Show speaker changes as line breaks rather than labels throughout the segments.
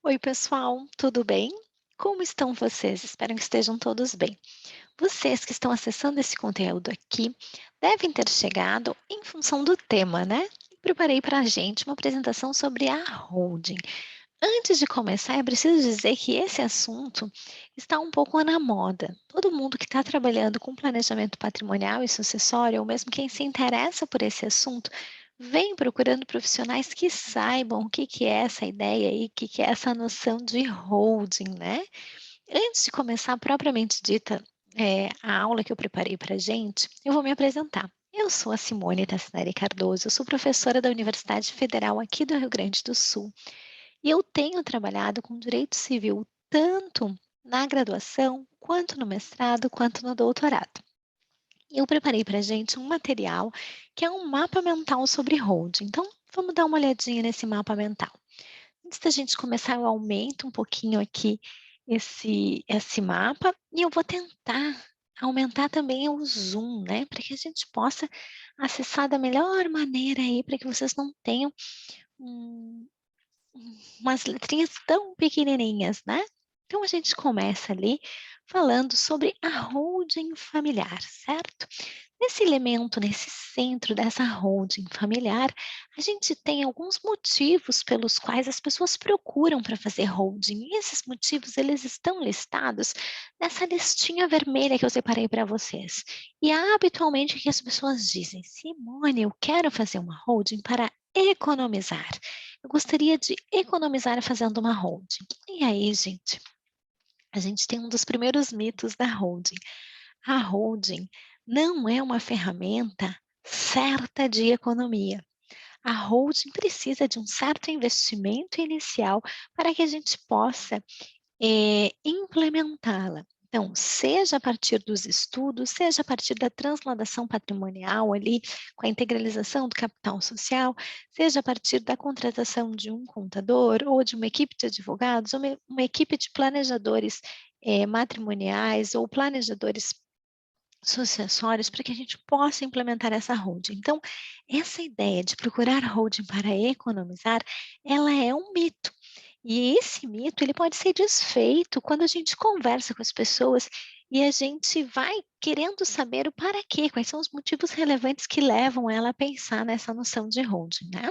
Oi, pessoal, tudo bem? Como estão vocês? Espero que estejam todos bem. Vocês que estão acessando esse conteúdo aqui devem ter chegado em função do tema, né? Preparei para a gente uma apresentação sobre a holding. Antes de começar, é preciso dizer que esse assunto está um pouco na moda. Todo mundo que está trabalhando com planejamento patrimonial e sucessório, ou mesmo quem se interessa por esse assunto, vem procurando profissionais que saibam o que que é essa ideia e o que que é essa noção de holding, né? Antes de começar propriamente dita, a aula que eu preparei para a gente, eu vou me apresentar. Eu sou a Simone Tassinari Cardoso, eu sou professora da Universidade Federal aqui do Rio Grande do Sul. E eu tenho trabalhado com direito civil tanto na graduação, quanto no mestrado, quanto no doutorado. E eu preparei para a gente um material que é um mapa mental sobre holding. Então, vamos dar uma olhadinha nesse mapa mental. Antes da gente começar, eu aumento um pouquinho aqui esse mapa e eu vou tentar aumentar também o zoom, né? Para que a gente possa acessar da melhor maneira aí, para que vocês não tenham um, umas letrinhas tão pequenininhas, né. Então a gente começa ali falando sobre a holding familiar, certo? Nesse elemento, nesse centro dessa holding familiar, a gente tem alguns motivos pelos quais as pessoas procuram para fazer holding, e esses motivos eles estão listados nessa listinha vermelha que eu separei para vocês. E habitualmente o que as pessoas dizem: "Simone, eu quero fazer uma holding para economizar. Eu gostaria de economizar fazendo uma holding". E aí, gente, a gente tem um dos primeiros mitos da holding. A holding não é uma ferramenta certa de economia. A holding precisa de um certo investimento inicial para que a gente possa implementá-la. Então, seja a partir dos estudos, seja a partir da transladação patrimonial ali, com a integralização do capital social, seja a partir da contratação de um contador ou de uma equipe de advogados, ou uma equipe de planejadores matrimoniais ou planejadores sucessórios para que a gente possa implementar essa holding. Então, essa ideia de procurar holding para economizar, ela é um mito. E esse mito, ele pode ser desfeito quando a gente conversa com as pessoas e a gente vai querendo saber o para quê, quais são os motivos relevantes que levam ela a pensar nessa noção de holding, né?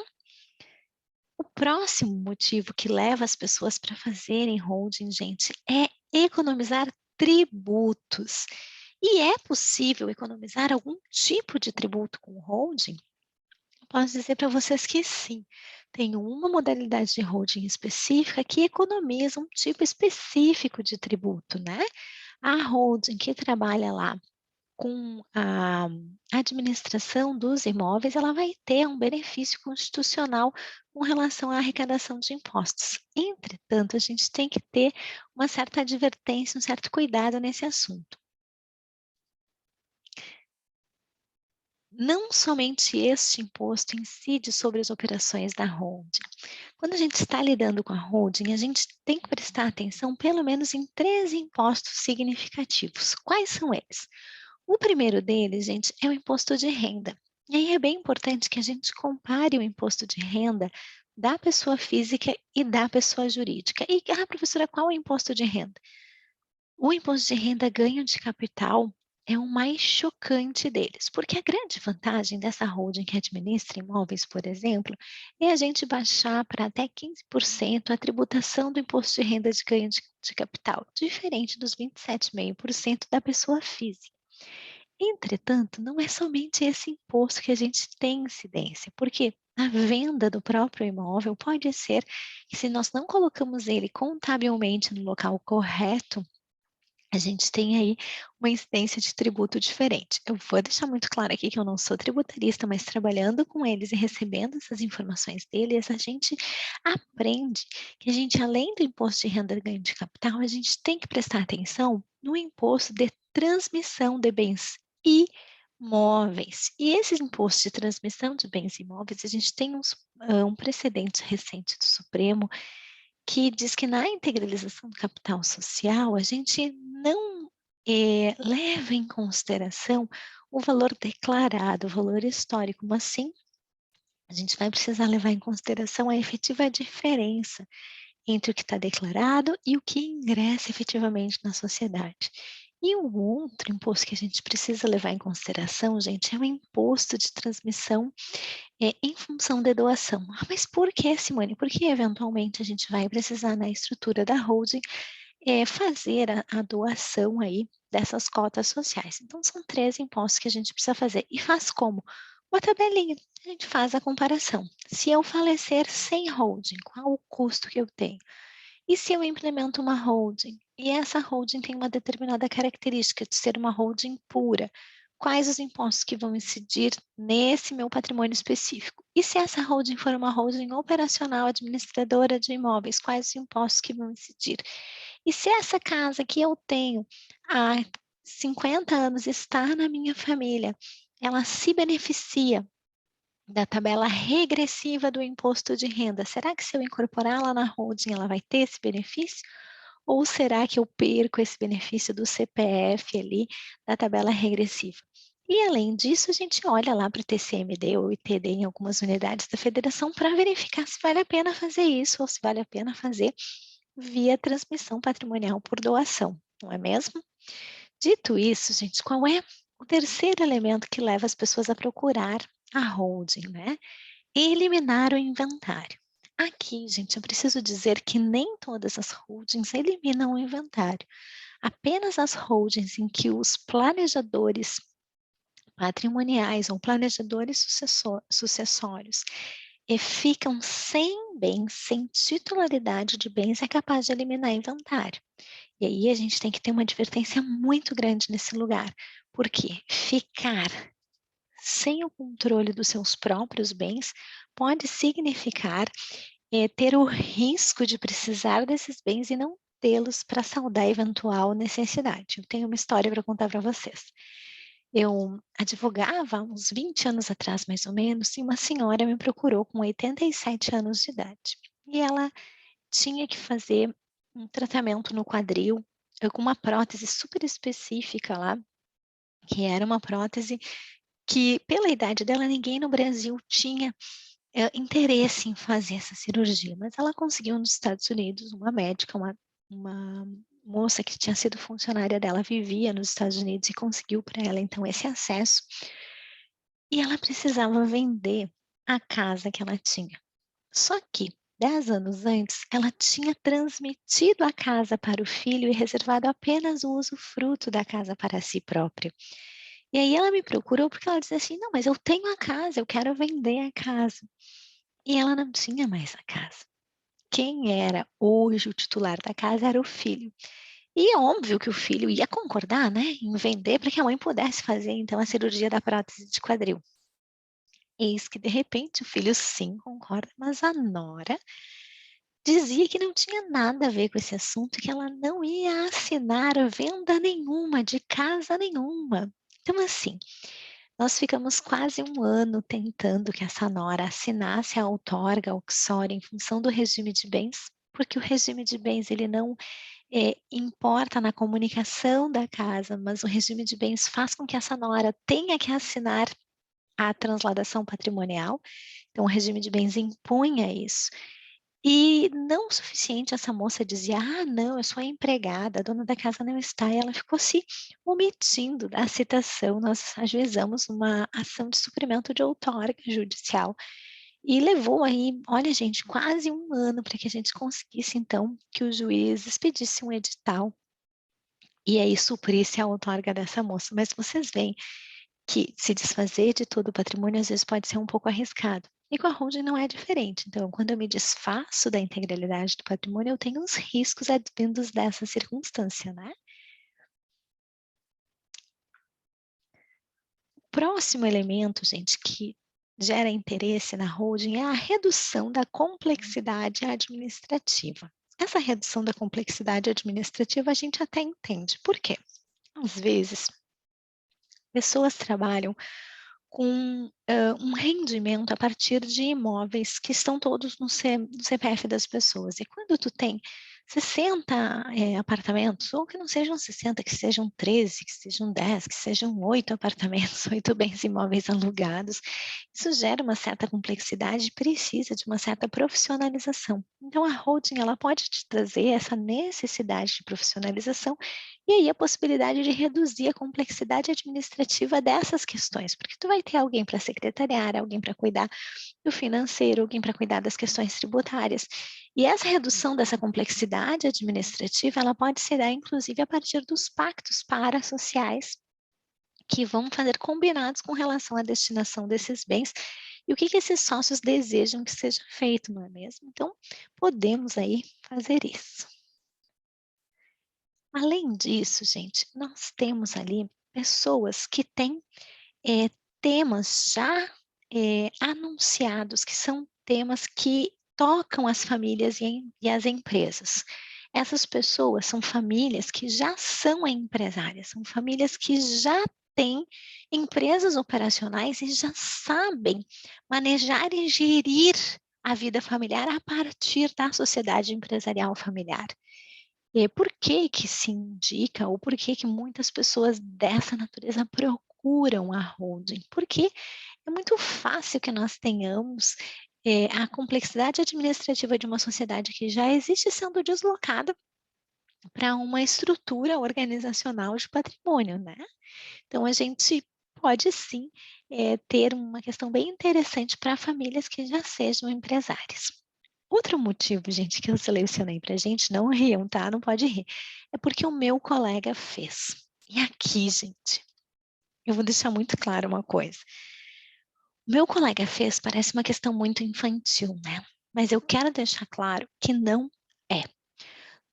O próximo motivo que leva as pessoas para fazerem holding, gente, é economizar tributos. E é possível economizar algum tipo de tributo com holding? Posso dizer para vocês que sim. Tem uma modalidade de holding específica que economiza um tipo específico de tributo, né? A holding que trabalha lá com a administração dos imóveis, ela vai ter um benefício constitucional com relação à arrecadação de impostos. Entretanto, a gente tem que ter uma certa advertência, um certo cuidado nesse assunto. Não somente este imposto incide sobre as operações da holding. Quando a gente está lidando com a holding, a gente tem que prestar atenção pelo menos em três impostos significativos. Quais são eles? O primeiro deles, gente, é o imposto de renda. E aí é bem importante que a gente compare o imposto de renda da pessoa física e da pessoa jurídica. E, professora, qual é o imposto de renda? O imposto de renda ganho de capital é o mais chocante deles, porque a grande vantagem dessa holding que administra imóveis, por exemplo, é a gente baixar para até 15% a tributação do imposto de renda de ganho de capital, diferente dos 27,5% da pessoa física. Entretanto, não é somente esse imposto que a gente tem incidência, porque a venda do próprio imóvel pode ser que, se nós não colocamos ele contabilmente no local correto, a gente tem aí uma incidência de tributo diferente. Eu vou deixar muito claro aqui que eu não sou tributarista, mas trabalhando com eles e recebendo essas informações deles, a gente aprende que a gente, além do imposto de renda de ganho de capital, a gente tem que prestar atenção no imposto de transmissão de bens imóveis. E esse imposto de transmissão de bens imóveis, a gente tem um precedente recente do Supremo que diz que na integralização do capital social, a gente não leva em consideração o valor declarado, o valor histórico, mas sim a gente vai precisar levar em consideração a efetiva diferença entre o que está declarado e o que ingressa efetivamente na sociedade. E o outro imposto que a gente precisa levar em consideração, gente, é o imposto de transmissão em função da doação. Ah, mas por que, Simone? Porque eventualmente a gente vai precisar na estrutura da holding fazer a doação aí dessas cotas sociais. Então são 3 impostos que a gente precisa fazer. E faz como? Uma tabelinha, a gente faz a comparação. Se eu falecer sem holding, qual o custo que eu tenho? E se eu implemento uma holding, e essa holding tem uma determinada característica de ser uma holding pura, quais os impostos que vão incidir nesse meu patrimônio específico? E se essa holding for uma holding operacional administradora de imóveis, quais os impostos que vão incidir? E se essa casa que eu tenho há 50 anos está na minha família, ela se beneficia da tabela regressiva do imposto de renda. Será que se eu incorporá-la na holding, ela vai ter esse benefício? Ou será que eu perco esse benefício do CPF ali, da tabela regressiva? E além disso, a gente olha lá para o TCMD ou ITD em algumas unidades da federação para verificar se vale a pena fazer isso ou se vale a pena fazer via transmissão patrimonial por doação, não é mesmo? Dito isso, gente, qual é o terceiro elemento que leva as pessoas a procurar a holding, né? Eliminar o inventário. Aqui, gente, eu preciso dizer que nem todas as holdings eliminam o inventário. Apenas as holdings em que os planejadores patrimoniais ou planejadores sucessórios ficam sem bens, sem titularidade de bens, é capaz de eliminar inventário. E aí a gente tem que ter uma advertência muito grande nesse lugar, porque ficar sem o controle dos seus próprios bens pode significar ter o risco de precisar desses bens e não tê-los para saldar eventual necessidade. Eu tenho uma história para contar para vocês. Eu advogava uns 20 anos atrás, mais ou menos, e uma senhora me procurou com 87 anos de idade. E ela tinha que fazer um tratamento no quadril, com uma prótese super específica lá, que era uma prótese que, pela idade dela, ninguém no Brasil tinha interesse em fazer essa cirurgia, mas ela conseguiu nos Estados Unidos, uma médica, uma moça que tinha sido funcionária dela, vivia nos Estados Unidos e conseguiu para ela, então, esse acesso. E ela precisava vender a casa que ela tinha. Só que, 10 anos antes, ela tinha transmitido a casa para o filho e reservado apenas o usufruto da casa para si própria. E aí ela me procurou porque ela dizia assim: "Não, mas eu tenho a casa, eu quero vender a casa". E ela não tinha mais a casa. Quem era hoje o titular da casa era o filho. E é óbvio que o filho ia concordar, né, em vender para que a mãe pudesse fazer, então, a cirurgia da prótese de quadril. Eis que, de repente, o filho sim concorda, mas a nora dizia que não tinha nada a ver com esse assunto, que ela não ia assinar venda nenhuma, de casa nenhuma. Então, assim, nós ficamos quase 1 ano tentando que essa nora assinasse a outorga uxória em função do regime de bens, porque o regime de bens ele não importa na comunicação da casa, mas o regime de bens faz com que essa nora tenha que assinar a transladação patrimonial, então o regime de bens impunha isso. E não o suficiente, essa moça dizia: "Ah, não, eu sou a empregada, a dona da casa não está", e ela ficou se omitindo da citação. Nós ajuizamos uma ação de suprimento de outorga judicial e levou aí, olha gente, quase 1 ano para que a gente conseguisse então que o juiz expedisse um edital e aí suprisse a outorga dessa moça. Mas vocês veem que se desfazer de todo o patrimônio às vezes pode ser um pouco arriscado. E com a holding não é diferente. Então, quando eu me desfaço da integralidade do patrimônio, eu tenho os riscos advindos dessa circunstância, né? O próximo elemento, gente, que gera interesse na holding é a redução da complexidade administrativa. Essa redução da complexidade administrativa a gente até entende. Por quê? Às vezes, pessoas trabalham com um rendimento a partir de imóveis que estão todos no CPF das pessoas. E quando tu tem 60 apartamentos, ou que não sejam 60, que sejam 13, que sejam 10, que sejam 8 apartamentos, 8 bens imóveis alugados. Isso gera uma certa complexidade e precisa de uma certa profissionalização. Então, a holding ela pode te trazer essa necessidade de profissionalização e aí a possibilidade de reduzir a complexidade administrativa dessas questões, porque tu vai ter alguém para secretariar, alguém para cuidar do financeiro, alguém para cuidar das questões tributárias. E essa redução dessa complexidade administrativa, ela pode se dar, inclusive, a partir dos pactos parasociais que vão fazer combinados com relação à destinação desses bens e o que esses sócios desejam que seja feito, não é mesmo? Então, podemos aí fazer isso. Além disso, gente, nós temos ali pessoas que têm temas já anunciados, que são temas que tocam as famílias e as empresas. Essas pessoas são famílias que já são empresárias, são famílias que já têm empresas operacionais e já sabem manejar e gerir a vida familiar a partir da sociedade empresarial familiar. E por que que se indica ou por que que muitas pessoas dessa natureza procuram a holding? Porque é muito fácil que nós tenhamos a complexidade administrativa de uma sociedade que já existe sendo deslocada para uma estrutura organizacional de patrimônio, né? Então, a gente pode sim ter uma questão bem interessante para famílias que já sejam empresárias. Outro motivo, gente, que eu selecionei para a gente, não riam, tá? Não pode rir. É porque o meu colega fez. E aqui, gente, eu vou deixar muito claro uma coisa. O meu colega fez parece uma questão muito infantil, né? Mas eu quero deixar claro que não é.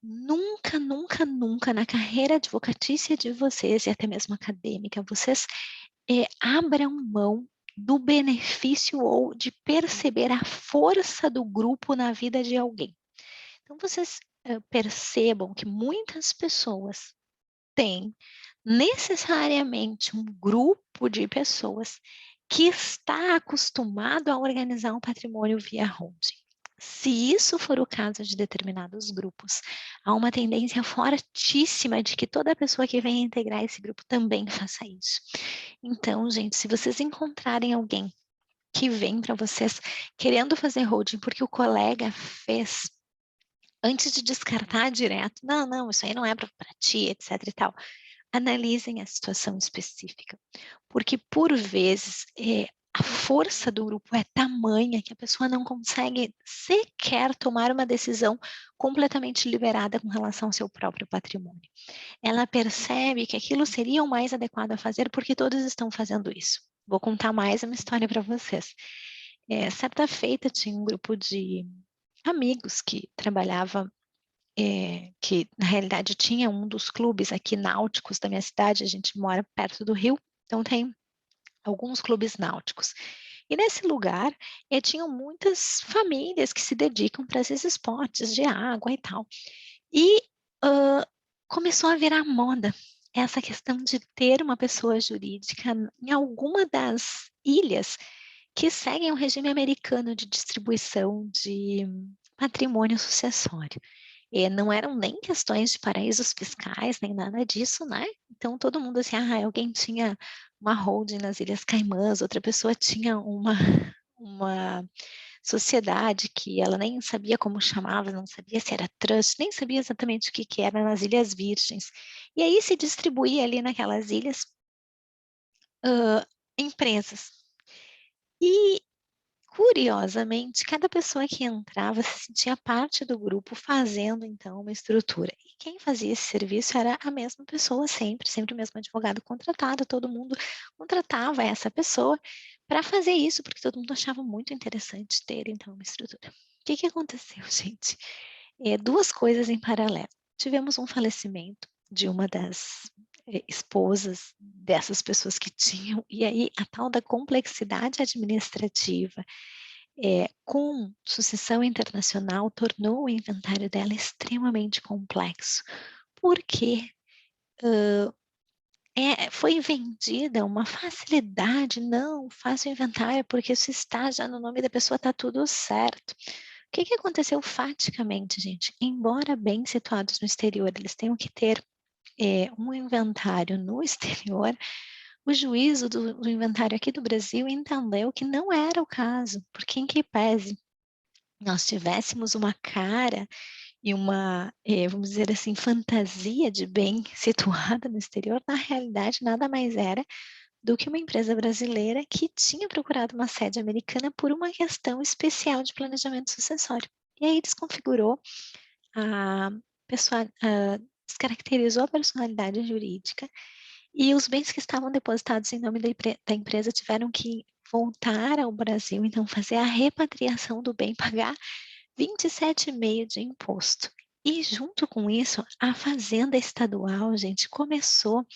Nunca, nunca, nunca na carreira advocatícia de vocês e até mesmo acadêmica, vocês abram mão do benefício ou de perceber a força do grupo na vida de alguém. Então, vocês percebam que muitas pessoas têm necessariamente um grupo de pessoas que está acostumado a organizar um patrimônio via holding. Se isso for o caso de determinados grupos, há uma tendência fortíssima de que toda pessoa que venha integrar esse grupo também faça isso. Então, gente, se vocês encontrarem alguém que vem para vocês querendo fazer holding porque o colega fez, antes de descartar direto, não, não, isso aí não é para ti, etc e tal, analisem a situação específica, porque por vezes a força do grupo é tamanha que a pessoa não consegue sequer tomar uma decisão completamente liberada com relação ao seu próprio patrimônio. Ela percebe que aquilo seria o mais adequado a fazer porque todos estão fazendo isso. Vou contar mais uma história para vocês. Certa feita tinha um grupo de amigos que trabalhava que na realidade tinha um dos clubes aqui náuticos da minha cidade, a gente mora perto do rio, então tem alguns clubes náuticos. E nesse lugar, tinham muitas famílias que se dedicam para esses esportes de água e tal. E começou a virar moda essa questão de ter uma pessoa jurídica em alguma das ilhas que seguem o regime americano de distribuição de patrimônio sucessório. Não eram nem questões de paraísos fiscais, nem nada disso, né? Então, todo mundo assim, alguém tinha uma holding nas Ilhas Caimãs, outra pessoa tinha uma sociedade que ela nem sabia como chamava, não sabia se era trust, nem sabia exatamente o que era nas Ilhas Virgens. E aí se distribuía ali naquelas ilhas empresas. E curiosamente, cada pessoa que entrava se sentia parte do grupo fazendo, então, uma estrutura. E quem fazia esse serviço era a mesma pessoa sempre, sempre o mesmo advogado contratado, todo mundo contratava essa pessoa para fazer isso, porque todo mundo achava muito interessante ter, então, uma estrutura. O que que aconteceu, gente? Duas coisas em paralelo. Tivemos um falecimento de uma das esposas dessas pessoas que tinham, e aí a tal da complexidade administrativa com sucessão internacional tornou o inventário dela extremamente complexo, porque foi vendida uma facilidade, não, faça o inventário porque isso está já no nome da pessoa, está tudo certo. O que aconteceu faticamente, gente? Embora bem situados no exterior, eles tenham que ter um inventário no exterior, o juízo do inventário aqui do Brasil entendeu que não era o caso, porque em que pese nós tivéssemos uma cara e uma, vamos dizer assim, fantasia de bem situada no exterior, na realidade nada mais era do que uma empresa brasileira que tinha procurado uma sede americana por uma questão especial de planejamento sucessório. E aí desconfigurou a pessoa, descaracterizou a personalidade jurídica e os bens que estavam depositados em nome da empresa tiveram que voltar ao Brasil, então fazer a repatriação do bem, pagar 27,5 de imposto. E junto com isso, a fazenda estadual, gente, começou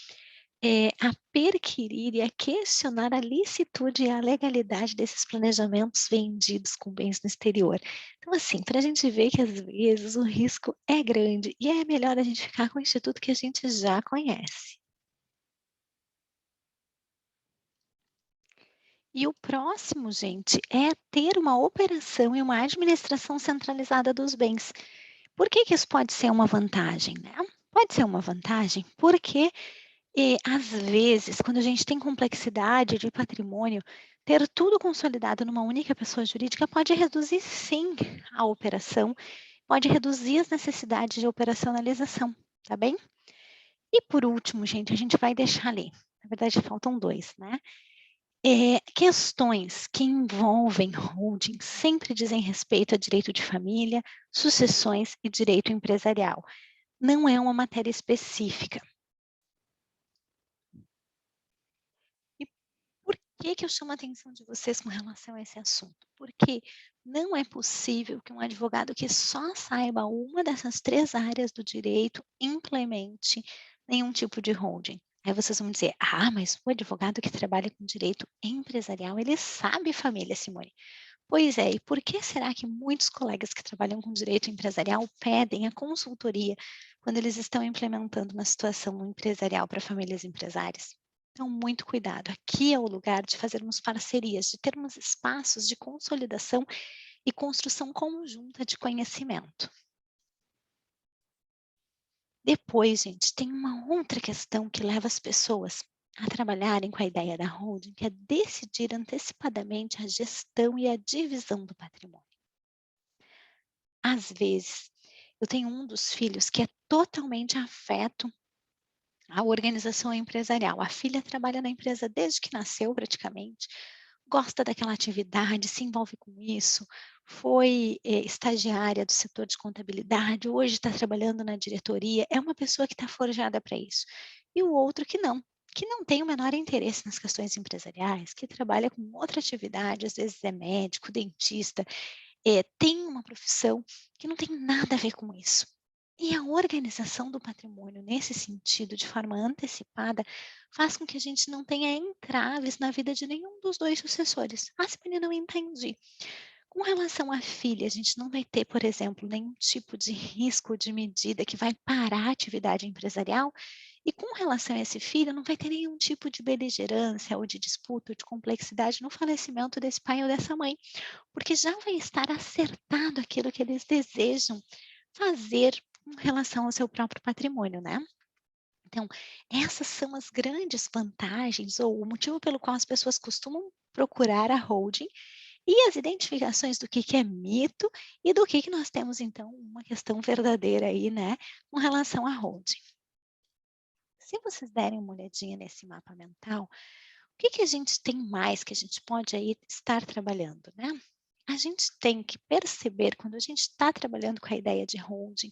a perquirir e a questionar a licitude e a legalidade desses planejamentos vendidos com bens no exterior. Então, assim, para a gente ver que às vezes o risco é grande e é melhor a gente ficar com o instituto que a gente já conhece. E o próximo, gente, é ter uma operação e uma administração centralizada dos bens. Por que que isso pode ser uma vantagem, né? Pode ser uma vantagem porque, às vezes, quando a gente tem complexidade de patrimônio, ter tudo consolidado numa única pessoa jurídica pode reduzir, sim, a operação, pode reduzir as necessidades de operacionalização, tá bem? E por último, gente, a gente vai deixar ali, na verdade faltam 2, né? Questões que envolvem holding sempre dizem respeito a direito de família, sucessões e direito empresarial. Não é uma matéria específica. E por que que eu chamo a atenção de vocês com relação a esse assunto? Porque não é possível que um advogado que só saiba uma dessas 3 áreas do direito implemente nenhum tipo de holding. Aí vocês vão dizer: "Ah, mas o advogado que trabalha com direito empresarial, ele sabe família, Simone". Pois é, e por que será que muitos colegas que trabalham com direito empresarial pedem a consultoria quando eles estão implementando uma situação empresarial para famílias empresárias? Então, muito cuidado. Aqui é o lugar de fazermos parcerias, de termos espaços de consolidação e construção conjunta de conhecimento. Depois, gente, tem uma outra questão que leva as pessoas a trabalharem com a ideia da holding, que é decidir antecipadamente a gestão e a divisão do patrimônio. Às vezes, eu tenho um dos filhos que é totalmente afeto à organização empresarial. A filha trabalha na empresa desde que nasceu, praticamente, gosta daquela atividade, se envolve com isso, foi, estagiária do setor de contabilidade, hoje está trabalhando na diretoria, é uma pessoa que está forjada para isso. E o outro que não tem o menor interesse nas questões empresariais, que trabalha com outra atividade, às vezes é médico, dentista, tem uma profissão que não tem nada a ver com isso. E a organização do patrimônio nesse sentido, de forma antecipada, faz com que a gente não tenha entraves na vida de nenhum dos 2 sucessores. "Ah, Simone, não entendi". Com relação à filha, a gente não vai ter, por exemplo, nenhum tipo de risco de medida que vai parar a atividade empresarial, e com relação a esse filho, não vai ter nenhum tipo de beligerância ou de disputa ou de complexidade no falecimento desse pai ou dessa mãe, porque já vai estar acertado aquilo que eles desejam fazer com relação ao seu próprio patrimônio, né. Então, essas são as grandes vantagens ou o motivo pelo qual as pessoas costumam procurar a holding e as identificações do que é mito e do que nós temos, então, uma questão verdadeira aí, né, com relação à holding. Se vocês derem uma olhadinha nesse mapa mental, o que a gente tem mais que a gente pode aí estar trabalhando, né? A gente tem que perceber, quando a gente está trabalhando com a ideia de holding,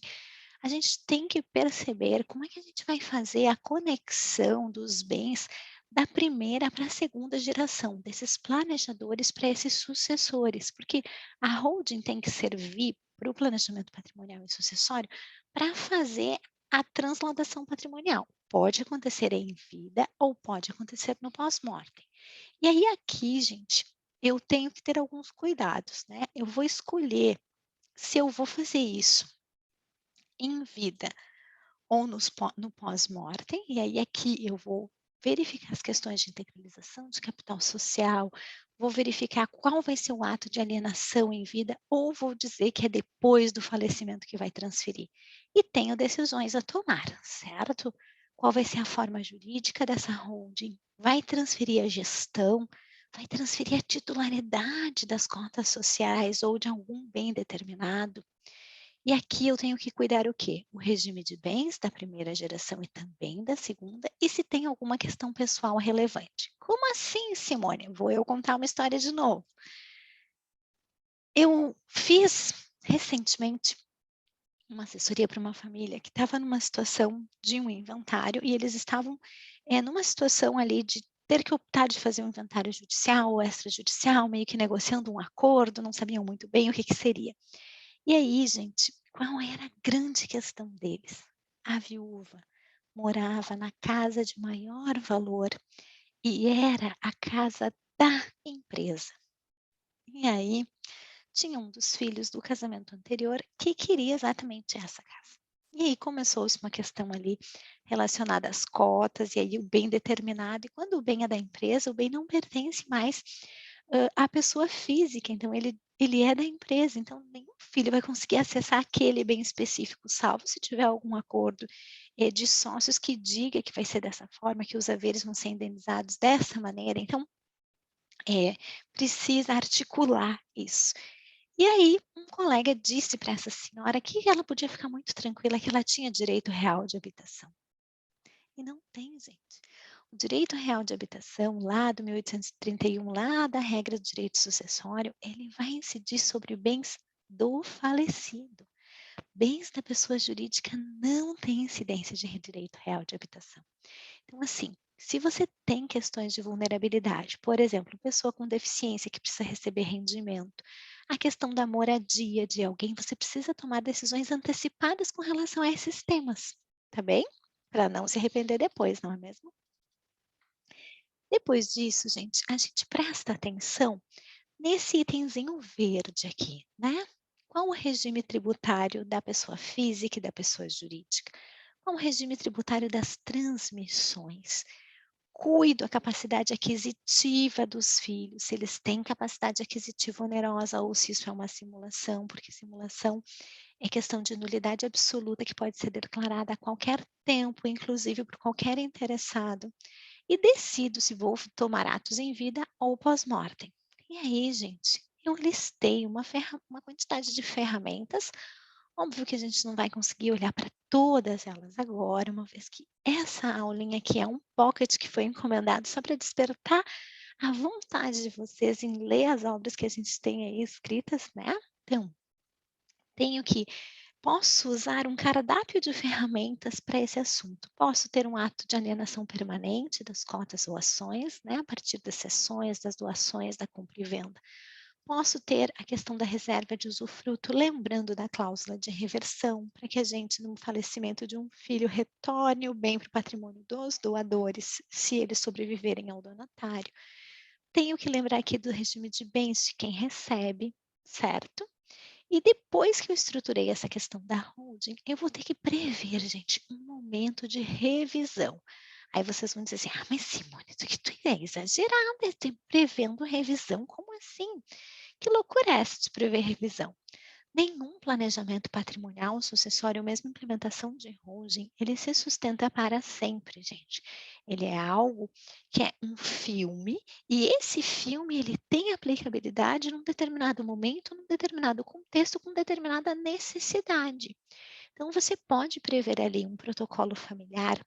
a gente tem que perceber como é que a gente vai fazer a conexão dos bens da primeira para a segunda geração, desses planejadores para esses sucessores, porque a holding tem que servir para o planejamento patrimonial e sucessório para fazer a transladação patrimonial. Pode acontecer em vida ou pode acontecer no pós-mortem. E aí aqui, gente, eu tenho que ter alguns cuidados, né? Eu vou escolher se eu vou fazer isso em vida ou no pós-mortem, e aí aqui eu vou verificar as questões de integralização de capital social, vou verificar qual vai ser o ato de alienação em vida ou vou dizer que é depois do falecimento que vai transferir. E tenho decisões a tomar, certo? Qual vai ser a forma jurídica dessa holding? Vai transferir a gestão? Vai transferir a titularidade das cotas sociais ou de algum bem determinado? E aqui eu tenho que cuidar o quê? O regime de bens da primeira geração e também da segunda, e se tem alguma questão pessoal relevante. Como assim, Simone? Vou eu contar uma história de novo. Eu fiz recentemente uma assessoria para uma família que estava numa situação de um inventário e eles estavam numa situação ali de ter que optar de fazer um inventário judicial ou extrajudicial, meio que negociando um acordo, não sabiam muito bem o que seria. E aí, gente, qual era a grande questão deles? A viúva morava na casa de maior valor e era a casa da empresa. E aí, tinha um dos filhos do casamento anterior que queria exatamente essa casa. E aí começou-se uma questão ali relacionada às cotas, e aí o bem determinado, e quando o bem é da empresa, o bem não pertence mais à pessoa física, então ele é da empresa, então nenhum filho vai conseguir acessar aquele bem específico, salvo se tiver algum acordo de sócios que diga que vai ser dessa forma, que os haveres vão ser indenizados dessa maneira, então precisa articular isso. E aí, um colega disse para essa senhora que ela podia ficar muito tranquila, que ela tinha direito real de habitação. E não tem, gente. O direito real de habitação, lá do 1831, lá da regra do direito sucessório, ele vai incidir sobre bens do falecido. Bens da pessoa jurídica não têm incidência de direito real de habitação. Então, assim, se você tem questões de vulnerabilidade, por exemplo, pessoa com deficiência que precisa receber rendimento, a questão da moradia de alguém, você precisa tomar decisões antecipadas com relação a esses temas, tá bem? Para não se arrepender depois, não é mesmo? Depois disso, gente, a gente presta atenção nesse itemzinho verde aqui, né? Qual o regime tributário da pessoa física e da pessoa jurídica? Qual o regime tributário das transmissões? Cuido a capacidade aquisitiva dos filhos, se eles têm capacidade aquisitiva onerosa ou se isso é uma simulação, porque simulação é questão de nulidade absoluta que pode ser declarada a qualquer tempo, inclusive por qualquer interessado. E decido se vou tomar atos em vida ou pós-mortem. E aí, gente, eu listei uma quantidade de ferramentas. Óbvio que a gente não vai conseguir olhar para todas elas agora, uma vez que essa aulinha aqui é um pocket que foi encomendado só para despertar a vontade de vocês em ler as obras que a gente tem aí escritas, né? Então, tenho que posso usar um cardápio de ferramentas para esse assunto. Posso ter um ato de alienação permanente das cotas ou ações, né, a partir das cessões, das doações, da compra e venda. Posso ter a questão da reserva de usufruto, lembrando da cláusula de reversão, para que a gente, no falecimento de um filho, retorne o bem para o patrimônio dos doadores, se eles sobreviverem ao donatário. Tenho que lembrar aqui do regime de bens de quem recebe, certo? E depois que eu estruturei essa questão da holding, eu vou ter que prever, gente, um momento de revisão. Aí vocês vão dizer assim: ah, mas Simone, tu é exagerada, prevendo revisão, como assim? Que loucura é essa de prever revisão? Nenhum planejamento patrimonial, sucessório ou mesmo implementação de holding, ele se sustenta para sempre, gente. Ele é algo que é um filme e esse filme ele tem aplicabilidade num determinado momento, num determinado contexto, com determinada necessidade. Então, você pode prever ali um protocolo familiar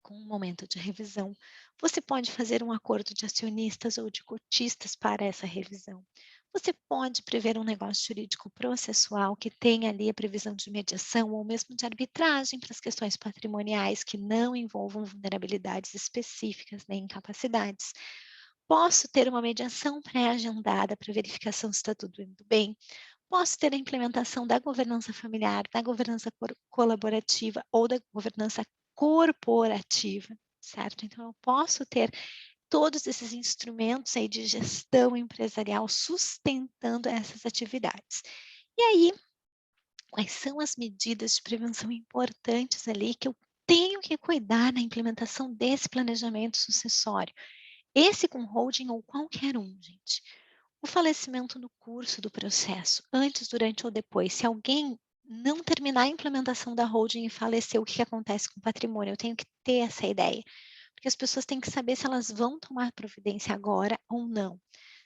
com um momento de revisão. Você pode fazer um acordo de acionistas ou de cotistas para essa revisão. Você pode prever um negócio jurídico processual que tenha ali a previsão de mediação ou mesmo de arbitragem para as questões patrimoniais que não envolvam vulnerabilidades específicas nem incapacidades. Posso ter uma mediação pré-agendada para verificação se está tudo indo bem. Posso ter a implementação da governança familiar, da governança colaborativa ou da governança corporativa, certo? Então, eu posso ter todos esses instrumentos aí de gestão empresarial sustentando essas atividades. E aí, quais são as medidas de prevenção importantes ali que eu tenho que cuidar na implementação desse planejamento sucessório? Esse com holding ou qualquer um, gente. O falecimento no curso do processo, antes, durante ou depois, se alguém não terminar a implementação da holding e falecer, o que que acontece com o patrimônio? Eu tenho que ter essa ideia, porque as pessoas têm que saber se elas vão tomar providência agora ou não.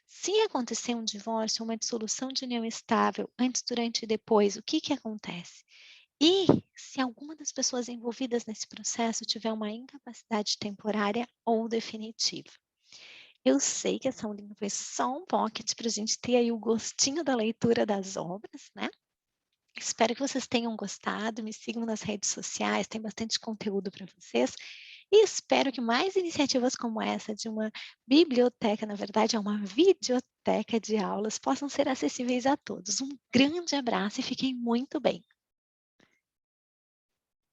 Se acontecer um divórcio, uma dissolução de união estável, antes, durante e depois, o que que acontece? E se alguma das pessoas envolvidas nesse processo tiver uma incapacidade temporária ou definitiva? Eu sei que essa aulinha foi só um pocket para a gente ter aí o gostinho da leitura das obras, né. Espero que vocês tenham gostado, me sigam nas redes sociais, tem bastante conteúdo para vocês, e espero que mais iniciativas como essa de uma biblioteca, na verdade é uma videoteca de aulas, possam ser acessíveis a todos. Um grande abraço e fiquem muito bem.